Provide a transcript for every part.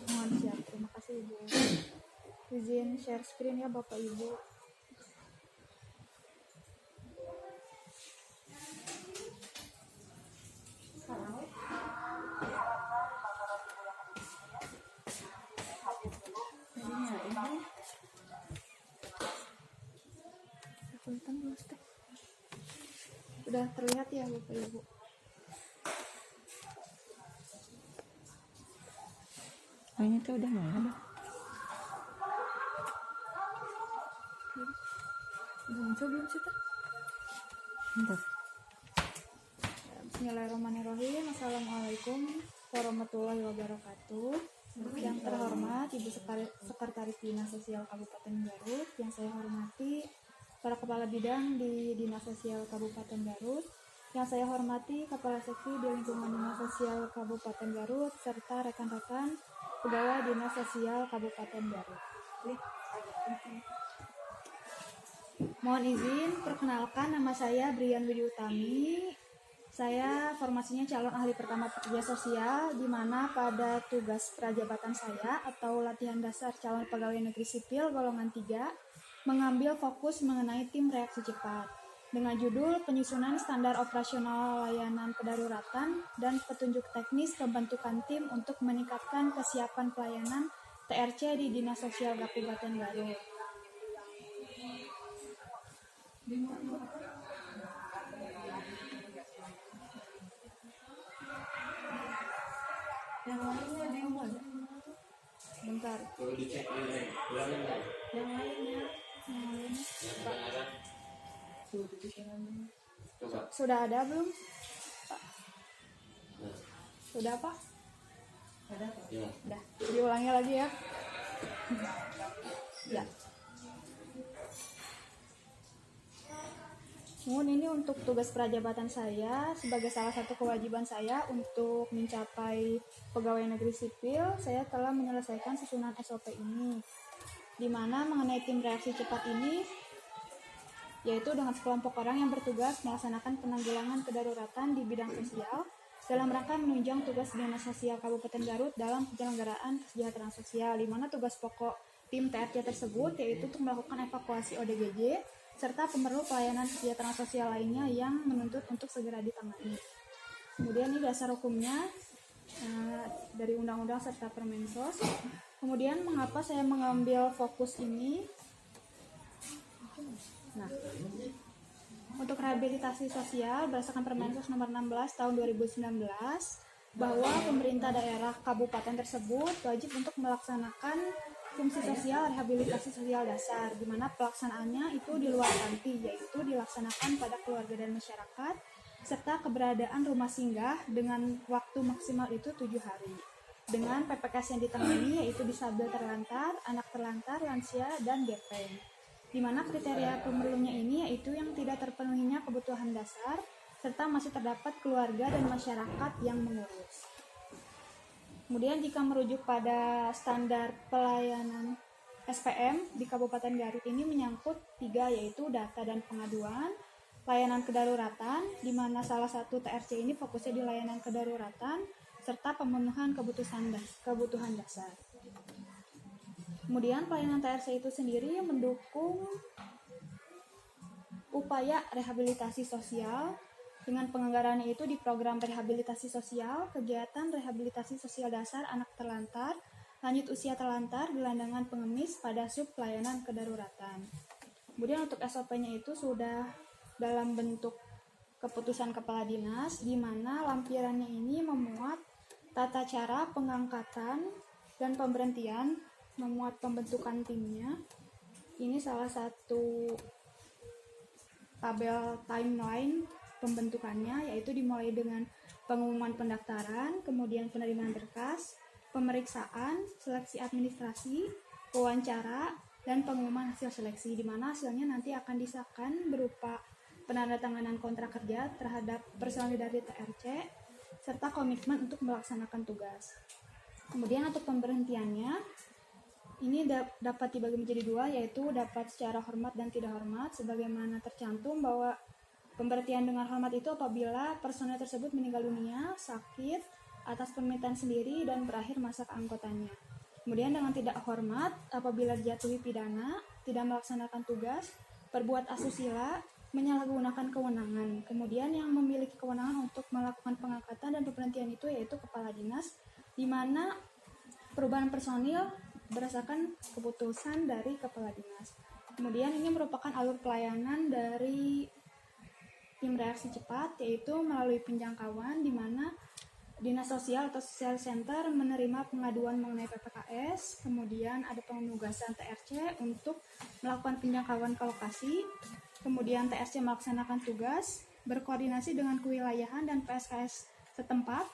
Mohon siap, terima kasih Ibu. Izin share screen ya Bapak Ibu. Sudah terlihat ya Bapak Ibu. Ini tuh udah nggak ada. Belum sih tuh. Bentar. Bismillahirrahmanirrahim. Assalamualaikum warahmatullahi wabarakatuh. Yang terhormat Ibu Sekretaris Dinas Sosial Kabupaten Garut, yang saya hormati para kepala bidang di Dinas Sosial Kabupaten Garut, yang saya hormati Kepala Seksi di lingkungan Dinas Sosial Kabupaten Garut, serta rekan-rekan pegawai Dinas Sosial Kabupaten Garut. Mohon izin, perkenalkan, nama saya Brian Widi Utami. Saya formasinya calon ahli pertama pekerja sosial, di mana pada tugas prajabatan saya atau latihan dasar calon pegawai negeri sipil golongan 3 mengambil fokus mengenai tim reaksi cepat dengan judul penyusunan standar operasional layanan kedaruratan dan petunjuk teknis pembentukan tim untuk meningkatkan kesiapan pelayanan TRC di Dinas Sosial Kabupaten Garut. Yang lainnya di mana? Bentar. Perlu dicek ini, ulangin lagi. Yang lainnya. Coba. Sudah ada belum? Pak? Nah, Sudah Pak? Ada apa? ya. Udah. Diulangi lagi ya. Ya. Mohon ini untuk tugas prajabatan saya sebagai salah satu kewajiban saya untuk mencapai pegawai negeri sipil, saya telah menyelesaikan susunan SOP ini. Di mana mengenai tim reaksi cepat ini, yaitu dengan sekelompok orang yang bertugas melaksanakan penanggulangan kedaruratan di bidang sosial dalam rangka menunjang tugas Dinas Sosial Kabupaten Garut dalam penyelenggaraan kesejahteraan sosial, di mana tugas pokok tim TRC tersebut yaitu untuk melakukan evakuasi ODGJ serta pemerlu pelayanan kesejahteraan sosial lainnya yang menuntut untuk segera ditangani. Kemudian ini dasar hukumnya dari undang-undang serta Permensos. Kemudian mengapa saya mengambil fokus ini? Nah, untuk rehabilitasi sosial berdasarkan Permensos nomor 16 tahun 2019 bahwa pemerintah daerah kabupaten tersebut wajib untuk melaksanakan fungsi sosial rehabilitasi sosial dasar, di mana pelaksanaannya itu di luar kanti, yaitu dilaksanakan pada keluarga dan masyarakat, serta keberadaan rumah singgah dengan waktu maksimal itu 7 hari. Dengan PPKS yang ditangani yaitu disabel terlantar, anak terlantar, lansia, dan gepeng. Di mana kriteria pemerlunya ini yaitu yang tidak terpenuhinya kebutuhan dasar, serta masih terdapat keluarga dan masyarakat yang mengurus. Kemudian jika merujuk pada standar pelayanan SPM di Kabupaten Garut ini menyangkut 3, yaitu data dan pengaduan, layanan kedaruratan, di mana salah satu TRC ini fokusnya di layanan kedaruratan, serta pemenuhan kebutuhan dasar. Kemudian pelayanan TRC itu sendiri mendukung upaya rehabilitasi sosial, dengan penganggarannya itu di program rehabilitasi sosial, kegiatan rehabilitasi sosial dasar anak terlantar, lanjut usia terlantar, gelandangan pengemis pada sub pelayanan kedaruratan. Kemudian untuk SOP-nya itu sudah dalam bentuk keputusan kepala dinas, di mana lampirannya ini memuat tata cara pengangkatan dan pemberhentian memuat pembentukan timnya. Ini salah satu tabel timeline pembentukannya, yaitu dimulai dengan pengumuman pendaftaran, kemudian penerimaan berkas, pemeriksaan, seleksi administrasi, wawancara, dan pengumuman hasil seleksi, di mana hasilnya nanti akan disahkan berupa penandatanganan kontrak kerja terhadap personil dari TRC serta komitmen untuk melaksanakan tugas. Kemudian untuk pemberhentiannya ini dapat dibagi menjadi dua, yaitu dapat secara hormat dan tidak hormat, sebagaimana tercantum bahwa pemberhentian dengan hormat itu apabila personel tersebut meninggal dunia, sakit, atas permintaan sendiri, dan berakhir masa keanggotaannya. Kemudian dengan tidak hormat, apabila dijatuhi pidana, tidak melaksanakan tugas, berbuat asusila, menyalahgunakan kewenangan. Kemudian yang memiliki kewenangan untuk melakukan pengangkatan dan pemberhentian itu yaitu kepala dinas, di mana perubahan personil berdasarkan keputusan dari kepala dinas. Kemudian ini merupakan alur pelayanan dari tim reaksi cepat, yaitu melalui penjangkauan, di mana Dinas Sosial atau Social Center menerima pengaduan mengenai PPKS, kemudian ada penugasan TRC untuk melakukan penjangkauan ke lokasi, kemudian TRC melaksanakan tugas, berkoordinasi dengan kewilayahan dan PSKS setempat,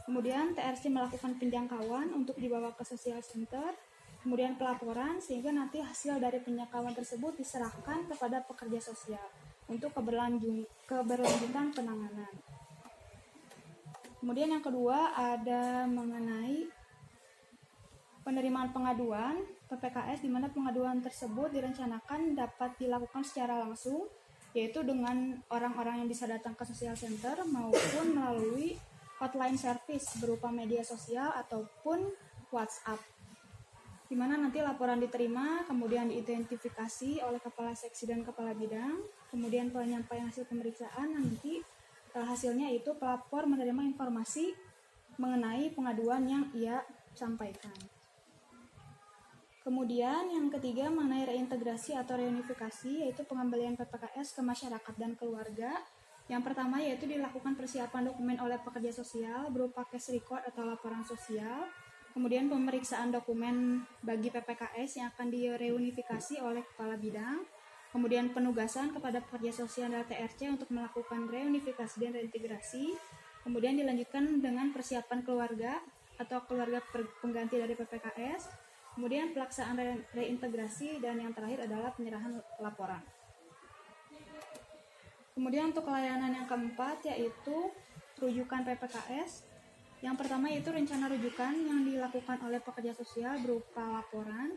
kemudian TRC melakukan penjangkauan untuk dibawa ke Social Center, kemudian pelaporan, sehingga nanti hasil dari penjangkauan tersebut diserahkan kepada pekerja sosial untuk keberlanjutan penanganan. Kemudian yang kedua ada mengenai penerimaan pengaduan PPKS, di mana pengaduan tersebut direncanakan dapat dilakukan secara langsung, yaitu dengan orang-orang yang bisa datang ke Social Center maupun melalui hotline service berupa media sosial ataupun WhatsApp, di mana nanti laporan diterima, kemudian diidentifikasi oleh kepala seksi dan kepala bidang, kemudian penyampaian hasil pemeriksaan, nanti hasilnya itu pelapor menerima informasi mengenai pengaduan yang ia sampaikan. Kemudian yang ketiga mengenai reintegrasi atau reunifikasi, yaitu pengembalian PPKS ke masyarakat dan keluarga. Yang pertama yaitu dilakukan persiapan dokumen oleh pekerja sosial berupa case record atau laporan sosial, kemudian pemeriksaan dokumen bagi PPKS yang akan direunifikasi oleh kepala bidang, kemudian penugasan kepada pekerja sosial dan TRC untuk melakukan reunifikasi dan reintegrasi, kemudian dilanjutkan dengan persiapan keluarga atau keluarga pengganti dari PPKS, kemudian pelaksanaan reintegrasi, dan yang terakhir adalah penyerahan laporan. Kemudian untuk layanan yang keempat yaitu rujukan PPKS. Yang pertama yaitu rencana rujukan yang dilakukan oleh pekerja sosial berupa laporan,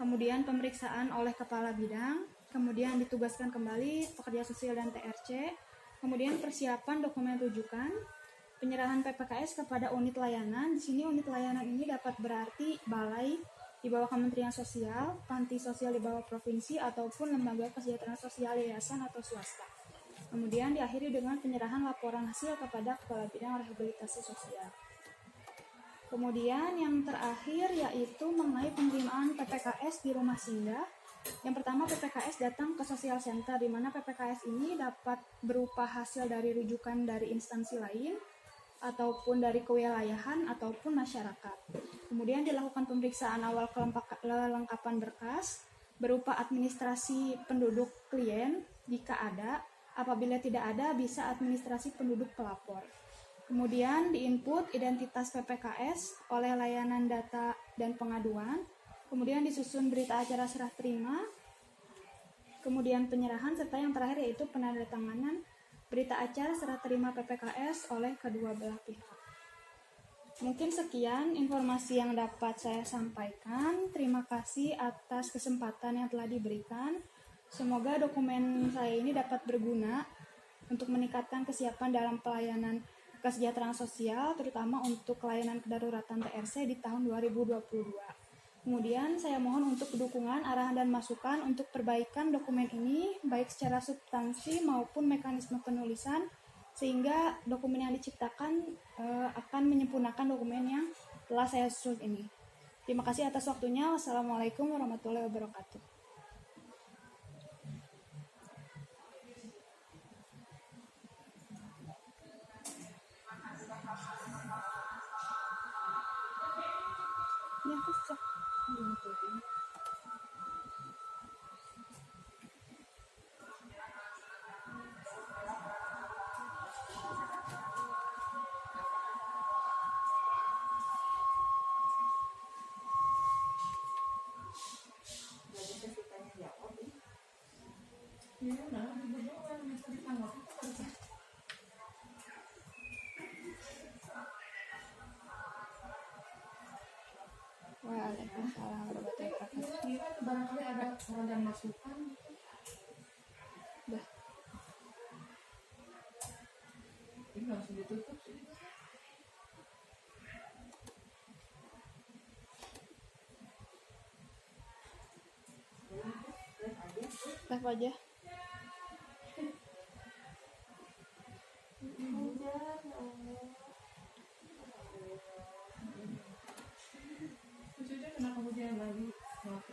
kemudian pemeriksaan oleh kepala bidang, kemudian ditugaskan kembali pekerja sosial dan TRC, kemudian persiapan dokumen rujukan, penyerahan PPKS kepada unit layanan. Di sini unit layanan ini dapat berarti balai di bawah Kementerian Sosial, panti sosial di bawah provinsi, ataupun lembaga kesejahteraan sosial yayasan atau swasta. Kemudian diakhiri dengan penyerahan laporan hasil kepada kepala bidang rehabilitasi sosial. Kemudian yang terakhir yaitu mengenai penerimaan PPKS di rumah singgah. Yang pertama PPKS datang ke Social Center, di mana PPKS ini dapat berupa hasil dari rujukan dari instansi lain ataupun dari kewilayahan ataupun masyarakat. Kemudian dilakukan pemeriksaan awal kelengkapan berkas berupa administrasi penduduk klien jika ada, apabila tidak ada bisa administrasi penduduk pelapor. Kemudian diinput identitas PPKS oleh layanan data dan pengaduan. Kemudian disusun berita acara serah terima, kemudian penyerahan, serta yang terakhir yaitu penandatanganan berita acara serah terima PPKS oleh kedua belah pihak. Mungkin sekian informasi yang dapat saya sampaikan. Terima kasih atas kesempatan yang telah diberikan. Semoga dokumen saya ini dapat berguna untuk meningkatkan kesiapan dalam pelayanan kesejahteraan sosial, terutama untuk layanan kedaruratan TRC di tahun 2022. Kemudian saya mohon untuk dukungan, arahan, dan masukan untuk perbaikan dokumen ini, baik secara substansi maupun mekanisme penulisan, sehingga dokumen yang diciptakan akan menyempurnakan dokumen yang telah saya susun ini. Terima kasih atas waktunya. Wassalamualaikum warahmatullahi wabarakatuh. Ya, Iya, nah, berdoa masa ditangkap itu harus. Waalaikumsalam warahmatullahi wabarakatuh. Kira barangkali ada saran dan masukan gitu. Dah. Ini langsung ditutup sih. Live aja. Maksudnya kenapa hujan lagi? Maaf.